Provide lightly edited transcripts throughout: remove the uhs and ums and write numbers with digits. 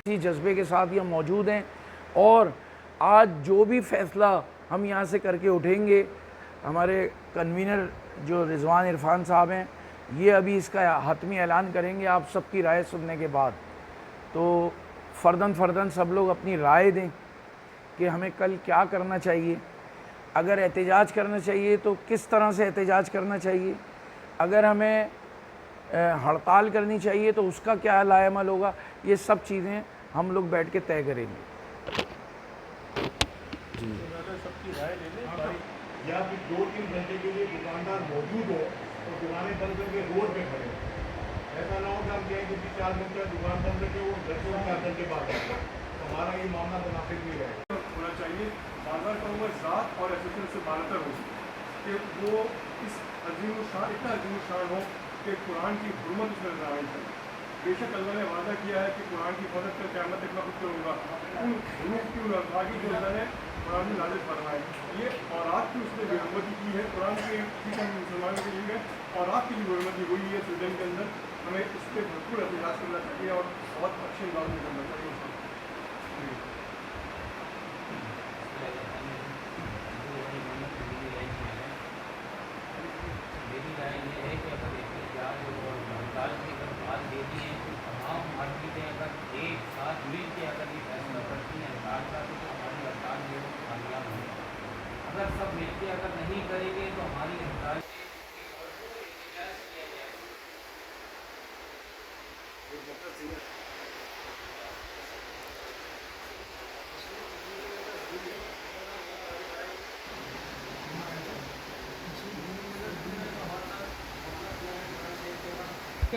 इसी जज्बे के साथ ये मौजूद हैं और आज जो भी फ़ैसला हम यहाँ से करके उठेंगे, हमारे कन्वीनर जो रिजवान इरफान साहब हैं, ये अभी इसका हतमी ऐलान करेंगे आप सबकी राय सुनने के बाद। तो फ़र्दन सब लोग अपनी राय दें कि हमें कल क्या करना चाहिए। अगर एहतजाज करना चाहिए तो किस तरह से एहतजाज करना चाहिए, अगर हमें हड़ताल करनी चाहिए तो उसका क्या लाएमल होगा, ये सब चीज़ें हम लोग बैठ के तय करेंगे। जी सबकी राय ले लें या फिर 2-3 घंटे के लिए दुकानदार मौजूद हो तो दुकानें बंद करके रोड पे खड़े, ऐसा ना हो कि हम कहें कि 4 घंटे दुकान बंद करके वो 4 घंटे बाद आए, तो हमारा ये मामला मुनाफिक भी है होना चाहिए। बार-बार कहूँगा ज़ात और एसोसिएशन से बारतर हो कि वो इस अजीम शान इतना अजीम शान हो कि कुरान की हुर्मत उसमें नजर करे। बेशक अल्लाह ने वादा किया है कि कुरान की हिफाजत कर क़यामत तक मैं खुद करूँगा, उन हरूफ की उन अल्फाज की जो अल्लाह ने कुरान में नाज़िल फरमाए, ये औरात की उसने बेहरमती की है। कुरान के ठीक है मुसलमानों के लिए औरात की जो बेहरमती हुई है सुडन के अंदर, हमें इस पर भरपूर एहतजाज करना चाहिए और बहुत अच्छे अंदाज में करना चाहिए। मेरी राय ये है कि अगर एहतजाज और हड़ताल की अगर बात दे दी है तो तमाम मार्केटें अगर एक साथ मिल के अगर ये फैसला करती हैं हड़ताल का तो हमारी हड़ताल जो है कामयाब होगी। अगर सब मिल के अगर नहीं करेंगे तो हमारी हड़ताल के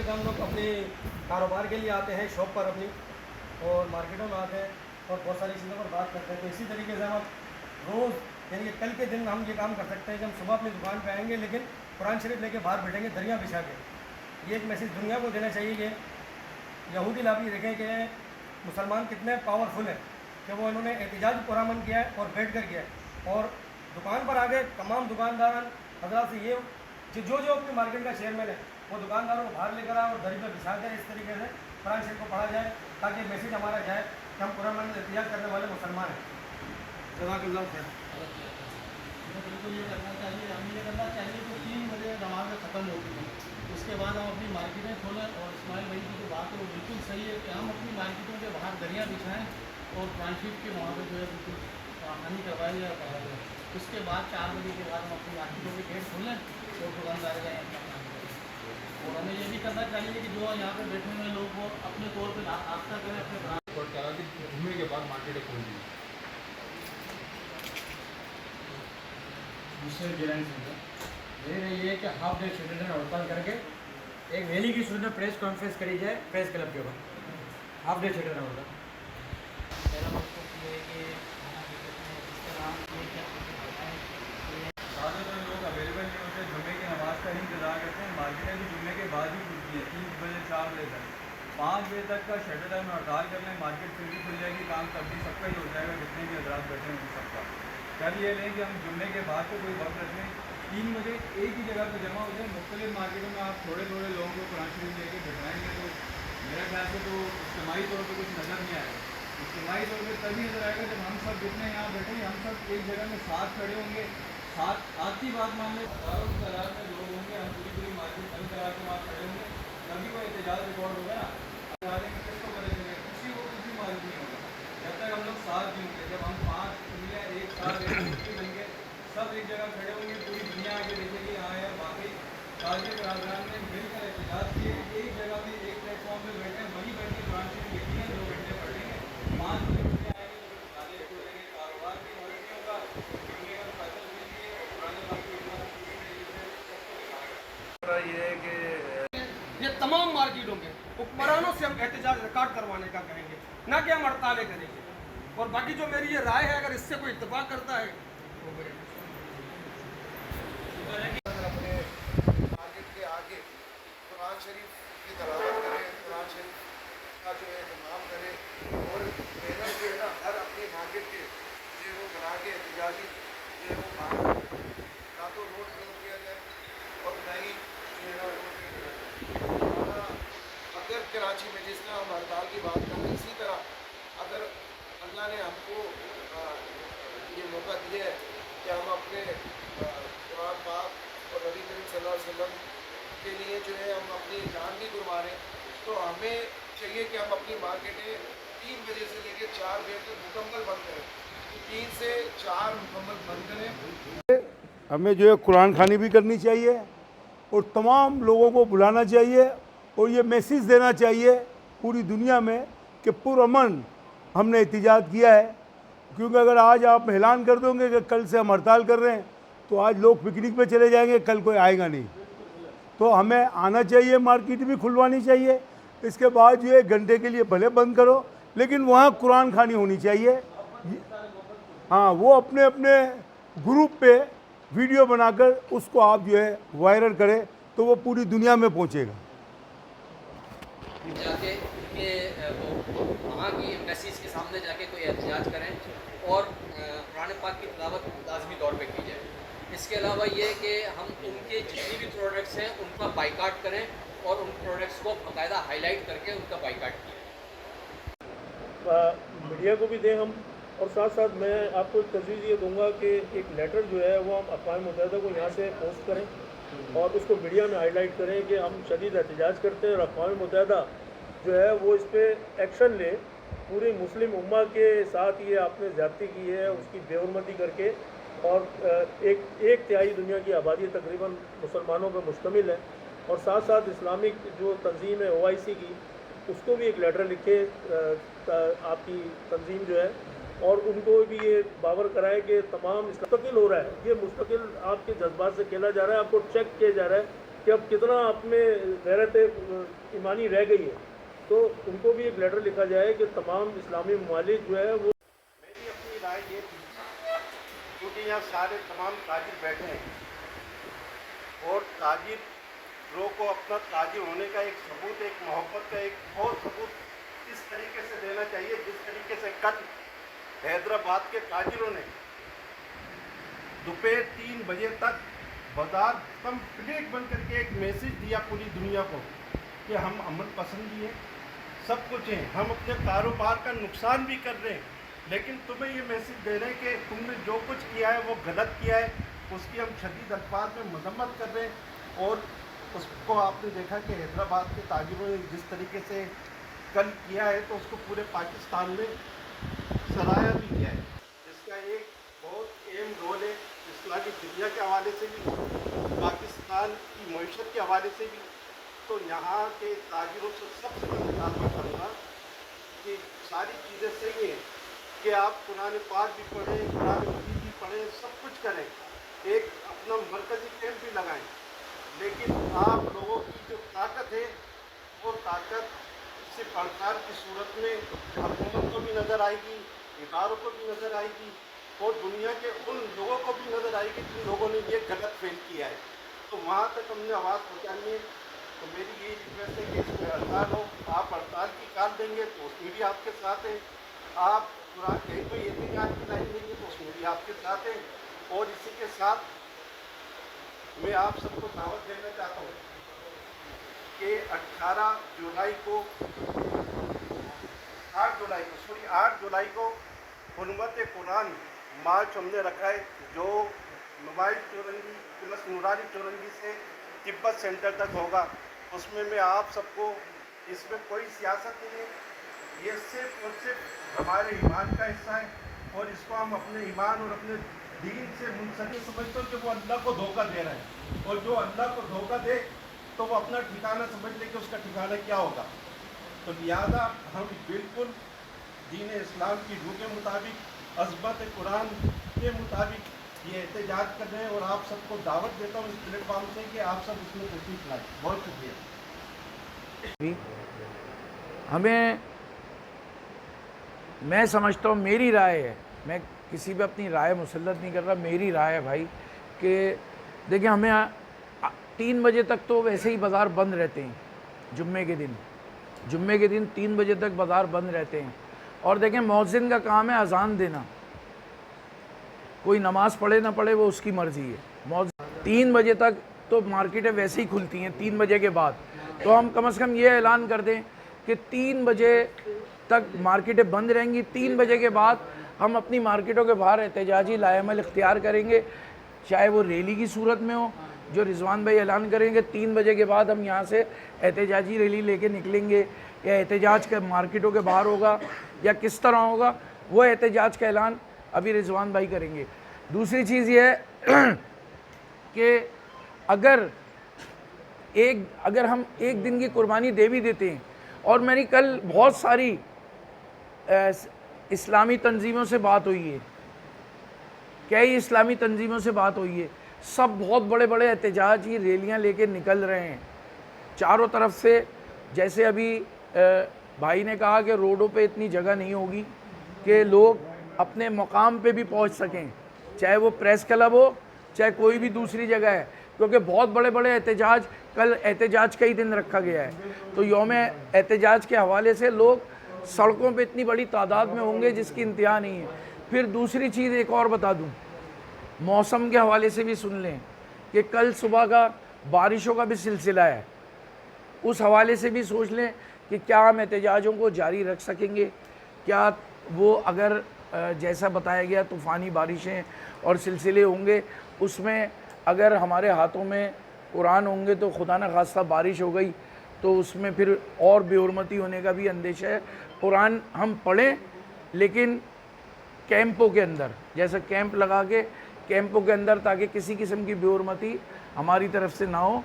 हम लोग अपने कारोबार के लिए आते हैं शॉप पर अपनी और मार्केटों में आते हैं और बहुत सारी चीज़ों पर बात करते हैं। तो इसी तरीके से हम रोज़ यानी कि कल के दिन हम ये काम कर सकते हैं कि हम सुबह अपनी दुकान पे आएंगे लेकिन कुरान शरीफ लेके बाहर बैठेंगे दरिया बिछा के। ये एक मैसेज दुनिया को देना चाहिए कि यहूदी लाभी देखें कि मुसलमान कितने पावरफुल हैं कि वो इन्होंने एहतजाज पुरअमन किया है और बैठ कर किया है और दुकान पर आगे तमाम दुकानदार हजरात से ये जो अपनी मार्केट का चेयरमैन है वो दुकानदारों को बाहर लेकर आए और दरी पर बिछा कर इस तरीके से कुरान शरीफ को पढ़ा जाए ताकि मैसेज हमारा जाए कि हम कुरान में एहतजाज करने वाले मुसलमान हैं। जज़ाकल्लाह खैर। बिल्कुल ये करना चाहिए, हमें ये करना चाहिए तो 3 बजे नमाज़ ख़त्म होती है, उसके बाद हम अपनी मार्केटें खोलें। और इस्माइल भाई की जो बात है वो बिल्कुल सही है कि हम अपनी मार्केटों के बाहर दरिया बिछाएँ और कुरान शरीफ के वहाँ पर जो है बिल्कुल हानि करवाई जाए पढ़ाई जाए। उसके बाद 4 बजे के बाद हम अपनी मार्केटों के गेट खोलें और दुकानदार जाएँ अपना काम करें। और हमें ये भी करना चाहिए कि जो यहाँ पर बैठे हुए लोग वो अपने तौर पर आस्था करें अपने घूमने के बाद मार्केटें खोल दी। मेरे ये कि हाफ डे स्टूडेंट हड़ताल करके एक रैली की सूरत में प्रेस कॉन्फ्रेंस करी जाए प्रेस क्लब के ऊपर हाफ डे स्टूडेंट हड़ताल। मेरा मकसद ये है कि खाना भी करते हैं जिस तरह ये क्या ज़्यादातर लोग अवेलेबल नहीं होते, जुम्मे की नमाज़ का ही इंतज़ार करते हैं। मार्केटें भी जुम्मे के बाद ही खुलती है 3 बजे 4 बजे तक। 5 बजे तक का शटर टाइम हड़ताल कर लें, मार्केट फिर भी खुल जाएगी, काम तब भी सबका ही हो जाएगा, जितने भी हजरात बैठे हैं सबका। कर ये लें कि हम जुम्मे के बाद को कोई वक्त रख लें, 3 बजे एक ही जगह पर जमा हो जाए। मुख्तलिफ मार्केटों में आप थोड़े थोड़े लोगों को कुरान शरीफ लेके बैठाएंगे तो मेरा ख्याल से तो इज्तिमाई तौर पर कुछ नज़र नहीं आएगा। इज्तिमाई तौर पर तभी नज़र आएगा जब हम सब जितने यहाँ बैठे हम सब एक जगह में साथ खड़े होंगे। साथ की बात मान लें हज़ारों की तादाद में लोग होंगे, हम पूरी मार्केट बंद करा के वहाँ खड़े होंगे, तभी कोई एहतजाज रिकॉर्ड होगा ना। किसको पता चलेगा, किसी को कुछ भी मालूम नहीं होगा जब तक हम लोग साथ नहीं होंगे। जब हम 5 उंगलियाँ एक साथ बन के सब एक जगह खड़े होंगे, पूरी दुनिया आगे देखेगी हाँ यार वाकई ताजे बरादरान ने मिलकर एहतजाज किए, एक जगह में एक प्लेटफॉर्म पर बैठे वहीं बैठ के कुरान शरीफ लिखी है, 2 घंटे पढ़ेंगे, 5 बजे आएंगे तो खाने खोलेंगे, कारोबार भी मदद नहीं होगा, जुम्मे का फसल भी नहीं है और पुराने बात की ये है कि ये तमाम मार्केटों के हुक्मरानों से हम एहतजाज रिकॉर्ड करवाने का कहेंगे, ना कि हम हड़तालें करेंगे। और बाकी जो मेरी ये राय है अगर इससे कोई इत्तेफाक करता है तो मेरे अपने मार्केट के आगे कुरान शरीफ की तलावत करें, कुरान शरीफ का जो है इमाम करें और बैनर जो है ना हर अपनी मार्केट के जो है वो बना के एहतजाजी जो है वो काम ना तो रोड बंद किया जाए और ना ही जो है ना सल्लल्लाहु अलैहि वसल्लम के लिए जो है हम अपनी जान भी कुर्बान हैं, तो हमें चाहिए कि हम अपनी मार्केटें 3 बजे से लेकर 4 बजे तक मुकम्मल बंद करें। 3 से 4 मुकम्मल बंद करें। हमें जो है कुरान खानी भी करनी चाहिए और तमाम लोगों को बुलाना चाहिए और ये मैसेज देना चाहिए पूरी दुनिया में कि पुरअमन हमने एहतिजाज किया है। क्योंकि अगर आज आप ऐलान कर दोगे कि कल से हम हड़ताल कर रहे हैं तो आज लोग पिकनिक पे चले जाएंगे, कल कोई आएगा नहीं। तो हमें आना चाहिए, मार्केट भी खुलवानी चाहिए। इसके बाद जो है घंटे के लिए भले बंद करो, लेकिन वहाँ कुरान खानी होनी चाहिए। हाँ, वो अपने अपने ग्रुप पे वीडियो बनाकर उसको आप जो है वायरल करें तो वो पूरी दुनिया में पहुँचेगा। जाके के वो वहाँ की एम्बेसीज के सामने जाके कोई एहतजाज करें और कुरान पाक की तिलावत लाजमी तौर पे की जाए। इसके अलावा ये कि हम उनके जितनी भी प्रोडक्ट्स हैं उनका बाइकाट करें और उन प्रोडक्ट्स को बाकायदा हाईलाइट करके उनका बाइकाट किया। मीडिया को भी दें हम, और साथ साथ मैं आपको एक तजवीज़ ये दूंगा कि एक लेटर जो है वो हम अक़वाम मुत्तहिदा को यहाँ से पोस्ट करें और उसको मीडिया में हाईलाइट करें कि हम शदीद एहतजाज करते हैं और अक़वाम मुत्तहिदा जो है वो इस पर एक्शन ले। पूरी मुस्लिम उम्मा के साथ ये आपने ज़्यादती की है, उसकी बेहुरमती करके, और एक तिहाई दुनिया की आबादी तकरीबन मुसलमानों पर मुश्तमिल है। और साथ साथ इस्लामिक जो तंजीम है OIC की, उसको भी एक लेटर लिखे आपकी तंजीम जो है, और उनको भी ये बावर कराए कि तमाम मुस्तकिल हो रहा है, ये मुस्तकिल आपके जज्बात से खेला जा रहा है, आपको चेक किया जा रहा है कि अब कितना आप में गैरत ईमानी रह गई है। तो उनको भी एक लेटर लिखा जाए कि तमाम इस्लामी ममालिक जो है वो। मेरी अपनी राय ये थी, क्योंकि यहाँ सारे तमाम ताजिर बैठे हैं और ताजिरों को अपना ताजिर होने का एक सबूत, एक मोहब्बत का एक बहुत सबूत इस तरीके से देना चाहिए जिस तरीके से कल हैदराबाद के ताजिरों ने दोपहर 3 बजे तक बाजार कंप्लीट बंद करके एक मैसेज दिया पूरी दुनिया को कि हम अमन पसंदी हैं, सब कुछ हैं, हम अपने कारोबार का नुकसान भी कर रहे हैं, लेकिन तुम्हें ये मैसेज दे रहे हैं कि तुमने जो कुछ किया है वो गलत किया है, उसकी हम शदीद अल्फाज में मजम्मत कर रहे हैं। और उसको आपने देखा कि हैदराबाद के ताजिरों ने जिस तरीके से कल किया है तो उसको पूरे पाकिस्तान में सराहा भी किया है, जिसका एक बहुत अहम रोल है इस्लामी दुनिया के हवाले से भी, पाकिस्तान की मईशत के हवाले से भी। तो यहाँ के ताजिरों से सबसे मैं मुतालबा करूँगा कि सारी चीज़ें सही हैं कि आप कुरान पाक भी पढ़ें, कुरान मजीद भी पढ़ें, सब कुछ करें, एक अपना मरकज़ी कैंप भी लगाएं, लेकिन आप लोगों की जो ताकत है वो ताकत सिर्फ हड़ताल की सूरत में हुकूमत को भी नज़र आएगी, इदारों को भी नज़र आएगी और दुनिया के उन लोगों को भी नज़र आएगी जिन लोगों ने ये गलत फेल किया है। तो वहाँ तक हमने आवाज़ पहुँचानी है। तो मेरी यही रिक्वेस्ट है कि इसमें हड़ताल हो, आप हड़ताल की काल देंगे तो उसमें भी आपके साथ हैं, आप कुरान कहीं कोई एहतिजाज की लाइन देंगे तो उसमें भी आपके साथ हैं। और इसी के साथ मैं आप सबको दावत देना चाहता हूँ कि 8 जुलाई को हुर्मत कुरान मार्च हमने रखा है, जो मोबाइल चौरंगी प्लस नूरानी चौरंगी से तिब्बत सेंटर तक होगा। उसमें मैं आप सबको, इसमें कोई सियासत नहीं है, ये सिर्फ और सिर्फ हमारे ईमान का हिस्सा है और इसको हम अपने ईमान और अपने दीन से मुंसलिक समझते हो कि वो अल्लाह को धोखा दे रहा है, और जो अल्लाह को धोखा दे तो वो अपना ठिकाना समझ ले कि उसका ठिकाना क्या होगा। तो लिहाजा हम बिल्कुल दीन इस्लाम की रूह के मुताबिक, अज़मत कुरान के मुताबिक ये एहतजाज कर रहे हैं और आप सबको दावत देता हूँ इस प्लेटफॉर्म से कि आप सब इसमें तशरीफ़ लाएं। बहुत शुक्रिया। हमें, मैं समझता हूँ, मेरी राय है, मैं किसी पे अपनी राय मुसल्लत नहीं कर रहा, मेरी राय है भाई कि देखिए हमें 3 बजे तक तो वैसे ही बाज़ार बंद रहते हैं, जुम्मे के दिन 3 बजे तक बाज़ार बंद रहते हैं। और देखें मौज़िन का काम है अज़ान देना, कोई नमाज़ पढ़े ना पढ़े वो उसकी मर्ज़ी है। 3 बजे तक तो मार्केटें वैसे ही खुलती हैं, 3 बजे के बाद तो हम कम से कम ये ऐलान कर दें कि 3 बजे तक मार्केटें बंद रहेंगी। 3 बजे के बाद हम अपनी मार्केटों के बाहर एहतजाजी लाएमल इख्तियार करेंगे, चाहे वो रैली की सूरत में हो जो रिजवान भाई ऐलान करेंगे 3 बजे के बाद हम यहाँ से एहतजाजी रैली लेके निकलेंगे, या एहतजाज का मार्केटों के बाहर होगा या किस तरह होगा, वो एहतजाज का ऐलान अभी रिजवान भाई करेंगे। दूसरी चीज़ ये है कि अगर हम एक दिन की कुर्बानी दे भी देते हैं, और मेरी कल बहुत सारी इस्लामी तंजीमों से बात हुई है, कई इस्लामी तंजीमों से बात हुई है, सब बहुत बड़े बड़े एहतजाज की रैलियाँ लेके निकल रहे हैं चारों तरफ से। जैसे अभी भाई ने कहा कि रोडों पे इतनी जगह नहीं होगी कि लोग अपने मकाम पे भी पहुंच सकें, चाहे वो प्रेस क्लब हो चाहे कोई भी दूसरी जगह है, क्योंकि बहुत बड़े बड़े एहतजाज, कल एहतजाज का ही दिन रखा गया है, तो यौम एहतजाज के हवाले से लोग सड़कों पे इतनी बड़ी तादाद में होंगे जिसकी इंतहा नहीं है। फिर दूसरी चीज़ एक और बता दूं, मौसम के हवाले से भी सुन लें कि कल सुबह का बारिशों का भी सिलसिला है, उस हवाले से भी सोच लें कि क्या हम एहतजाजों को जारी रख सकेंगे, क्या वो अगर जैसा बताया गया तूफ़ानी बारिशें और सिलसिले होंगे, उसमें अगर हमारे हाथों में कुरान होंगे तो खुदा न खास्ता बारिश हो गई तो उसमें फिर और बेहुरमती होने का भी अंदेशा है। कुरान हम पढ़ें लेकिन कैंपों के अंदर, जैसे कैंप लगा के कैंपों के अंदर, ताकि किसी किस्म की बेहुरमती हमारी तरफ से ना हो।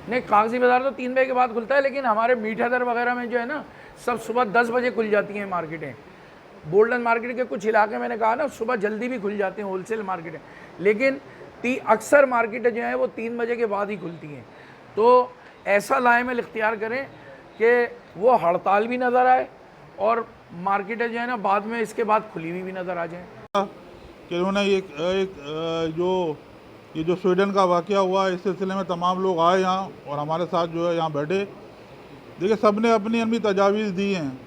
नहीं, कागज़ी बाज़ार तो 3 बजे के बाद खुलता है, लेकिन हमारे मीठा दर वगैरह में जो है ना, सब सुबह 10 बजे खुल जाती हैं मार्केटें। गोल्डन मार्केट के कुछ इलाके मैंने कहा ना सुबह जल्दी भी खुल जाते हैं होलसेल मार्केटें, लेकिन अक्सर मार्केटें जो हैं वो 3 बजे के बाद ही खुलती हैं। तो ऐसा लाएमल इख्तियार करें कि वो हड़ताल भी नज़र आए और मार्केटें जो है ना बाद में इसके बाद खुली हुई भी नज़र आ जाएँ। कि उन्होंने ये जो स्वीडन का वाक़या हुआ, इस सिलसिले में तमाम लोग आए यहाँ और हमारे साथ जो है यहाँ बैठे। देखिए, सब ने अपनी अपनी तजावीज़ दी हैं,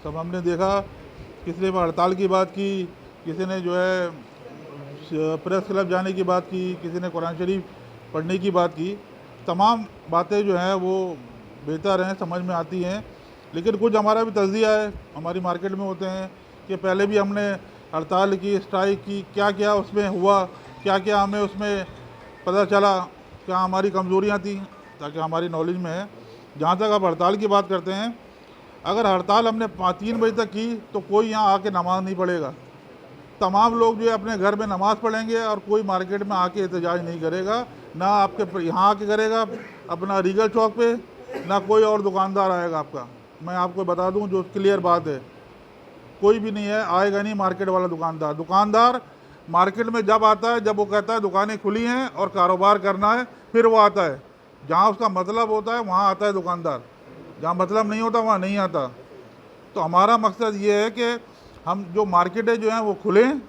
सब हमने देखा, किसी ने हड़ताल की बात की, किसी ने जो है प्रेस क्लब जाने की बात की, किसी ने कुरान शरीफ पढ़ने की बात की। तमाम बातें जो हैं वो बेहतर हैं, समझ में आती हैं, लेकिन कुछ हमारा भी तज़िया है, हमारी मार्केट में होते हैं कि पहले भी हमने हड़ताल की, स्ट्राइक की, क्या क्या उसमें हुआ, क्या क्या हमें उसमें पता चला, क्या हमारी कमज़ोरियाँ थी, ताकि हमारी नॉलेज में है। जहाँ तक आप हड़ताल की बात करते हैं, अगर हड़ताल हमने 3 बजे तक की तो कोई यहाँ आके नमाज़ नहीं पढ़ेगा, तमाम लोग जो है अपने घर में नमाज़ पढ़ेंगे और कोई मार्केट में आके एहतजाज नहीं करेगा, ना आपके यहाँ आके करेगा अपना रीगल चौक पे, ना कोई और दुकानदार आएगा आपका। मैं आपको बता दूँ जो क्लियर बात है, कोई भी नहीं है, आएगा नहीं मार्केट वाला दुकानदार मार्केट में जब आता है, जब वो कहता है दुकानें खुली हैं और कारोबार करना है, फिर वो आता है। जहाँ उसका मतलब होता है वहाँ आता है दुकानदार, जहाँ मतलब नहीं होता वहाँ नहीं आता। तो हमारा मकसद ये है कि हम जो मार्केटें जो हैं वो खुलें,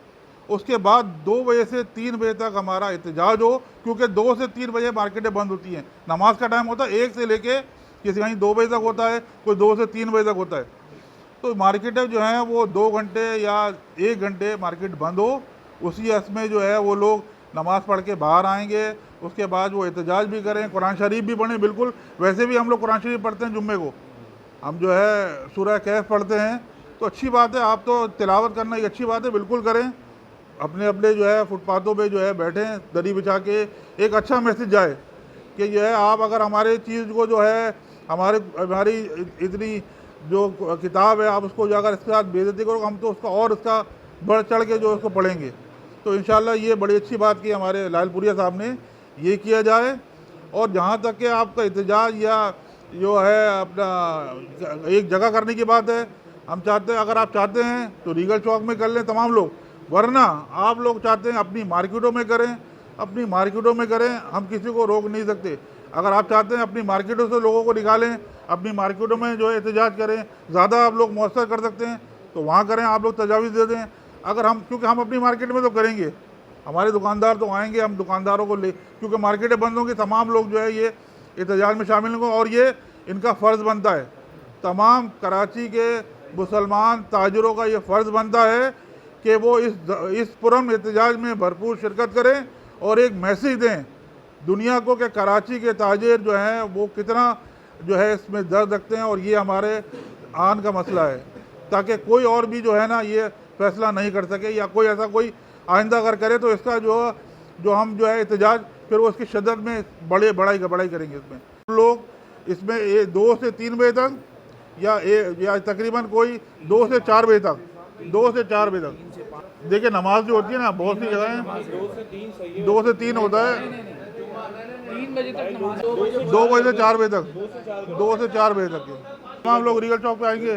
उसके बाद 2 बजे से 3 बजे तक हमारा एहतजाज हो, क्योंकि 2 से 3 बजे मार्केटें बंद होती हैं। नमाज का टाइम होता है 1 से लेके किसी कहीं 2 बजे तक होता है, कोई 2 से 3 बजे तक होता है। तो मार्केटें जो हैं वो 2 घंटे या 1 घंटे मार्केट बंद हो, उसी में जो है वो लोग नमाज़ पढ़ के बाहर आएंगे, उसके बाद वो एहतजाज भी करें, कुरान शरीफ भी पढ़ें। बिल्कुल, वैसे भी हम लोग कुरान शरीफ पढ़ते हैं, जुम्मे को हम जो है सूरह कहफ पढ़ते हैं, तो अच्छी बात है, आप तो तिलावत करना एक अच्छी बात है, बिल्कुल करें। अपने अपने जो है फुटपाथों पे जो है बैठें, दरी बिछा के, एक अच्छा मैसेज जाए कि जो है आप अगर हमारे चीज़ को जो है हमारी इतनी जो किताब है आप उसको जो अगर इसके साथ बेइज्जती करो, हम तो उसका और उसका बढ़ चढ़ के जो उसको पढ़ेंगे। तो इंशाल्लाह ये बड़ी अच्छी बात की हमारे लालपुरिया साहब ने, ये किया जाए। और जहाँ तक कि आपका एहतजाज या जो है अपना एक जगह करने की बात है, हम चाहते हैं, अगर आप चाहते हैं तो रीगल चौक में कर लें तमाम लोग, वरना आप लोग चाहते हैं अपनी मार्केटों में करें, अपनी मार्केटों में करें, हम किसी को रोक नहीं सकते। अगर आप चाहते हैं अपनी मार्केटों से लोगों को निकालें, अपनी मार्केटों में जो है एहतजाज करें, ज़्यादा आप लोग मौसर कर सकते हैं तो वहाँ करें, आप लोग तजावीज़ दे दें। अगर हम, क्योंकि हम अपनी मार्केट में तो करेंगे, हमारे दुकानदार तो आएंगे, हम दुकानदारों को ले, क्योंकि मार्केटें बंद होंगी, तमाम लोग जो है ये एहतजाज में शामिल होंगे और ये इनका फ़र्ज़ बनता है, तमाम कराची के मुसलमान ताजरों का ये फ़र्ज़ बनता है कि वो इस पुरअमन एहतजाज में भरपूर शिरकत करें और एक मैसेज दें दुनिया को कि कराची के ताजिर जो हैं वो कितना जो है इसमें दर्द रखते हैं, और ये हमारे आन का मसला है, ताकि कोई और भी जो है ना ये फैसला नहीं कर सके, या कोई ऐसा कोई आइंदा अगर करे तो इसका जो जो हम जो है एहतजाज फिर वो उसकी शद्दत में बढ़ाई करेंगे। इसमें लोग इसमें 2 से 3 बजे तक या तकरीबन कोई 2 से 4 बजे तक देखिए नमाज जो होती है ना बहुत सी जगह है 2 से 3 होता है 3 बजे तक नमाज 2 बजे से 4 बजे तक 2 से 4 बजे तक के तमाम लोग रीगल चौक पे आएंगे।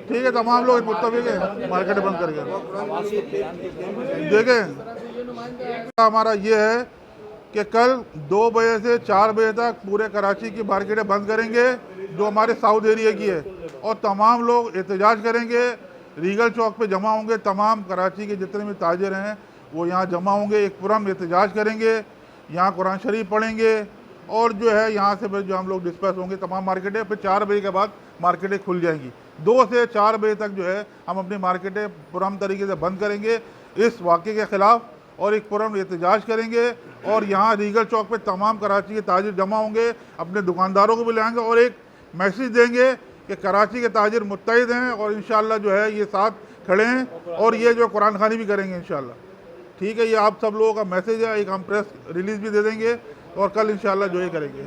ठीक है, तमाम लोग मुत्तफिक है मार्केट बंद करके। देखें हमारा ये है कि कल 2 बजे से 4 बजे तक पूरे कराची की मार्केटें बंद करेंगे जो हमारे साउथ एरिया की है, और तमाम लोग एहतजाज करेंगे, रीगल चौक पे जमा होंगे। तमाम कराची के जितने भी ताजिर हैं वो यहाँ जमा होंगे, एक पुरअमन एहतजाज करेंगे, यहाँ कुरान शरीफ पढ़ेंगे और जो है यहाँ से फिर जो हम लोग डिस्पर्स होंगे तमाम मार्केटें। फिर 4 बजे के बाद मार्केटें खुल जाएंगी। 2 से 4 बजे तक जो है हम अपनी मार्केटें पुरअमन तरीके से बंद करेंगे इस वाक़े के ख़िलाफ़, और एक पुरअमन एहतजाज करेंगे। और यहाँ रीगल चौक पे तमाम कराची के ताजिर जमा होंगे, अपने दुकानदारों को भी लाएंगे और एक मैसेज देंगे कि कराची के ताजिर मुत्तहिद हैं और इंशाअल्लाह जो है ये साथ खड़े हैं और ये जो कुरान खानी भी करेंगे इंशाअल्लाह। ठीक है, ये आप सब लोगों का मैसेज है। एक हम प्रेस रिलीज़ भी दे देंगे और कल इंशाअल्लाह जो ये करेंगे।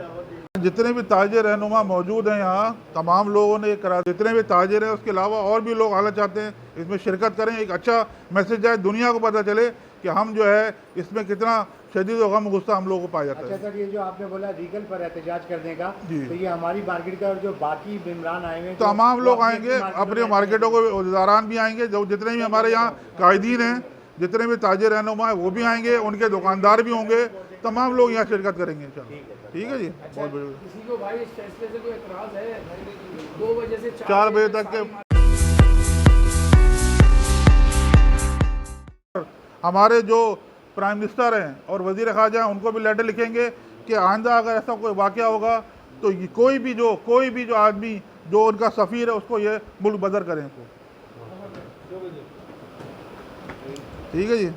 जितने भी ताजिर रहनुमा मौजूद हैं यहाँ तमाम लोगों ने करा, जितने भी ताजिर हैं उसके अलावा और भी लोग आना चाहते हैं इसमें शिरकत करें। एक अच्छा मैसेज जाए, दुनिया को पता चले कि हम जो है इसमें कितना शदीद और गम गुस्सा हम लोगों को पाया जाता है। अच्छा सर, ये जो आपने बोला रीगल पर एहतजाज करने का, तो ये हमारी मार्केट का और जो बाकी बिमरान आए हैं तमाम लोग आएंगे, अपने मार्केटों को उदारान भी आएंगे, जो जितने भी हमारे यहाँ कायदीन हैं, जितने भी ताजिर रहनुमा हैं वो भी आएंगे, उनके दुकानदार भी होंगे, तमाम लोग यहाँ शिरकत करेंगे इंशाअल्लाह। ठीक है जी, बहुत बढ़िया। किसी को भाई इस फैसले से कोई एतराज़ है? 2 बजे से 4 बजे तक के हमारे जो प्राइम मिनिस्टर हैं और वज़ीर ख़ारजा हैं उनको भी लेटर लिखेंगे कि आइंदा अगर ऐसा कोई वाक़या होगा तो कोई भी जो आदमी जो उनका सफ़ीर है उसको ये मुल्क बदर करें। ठीक है जी।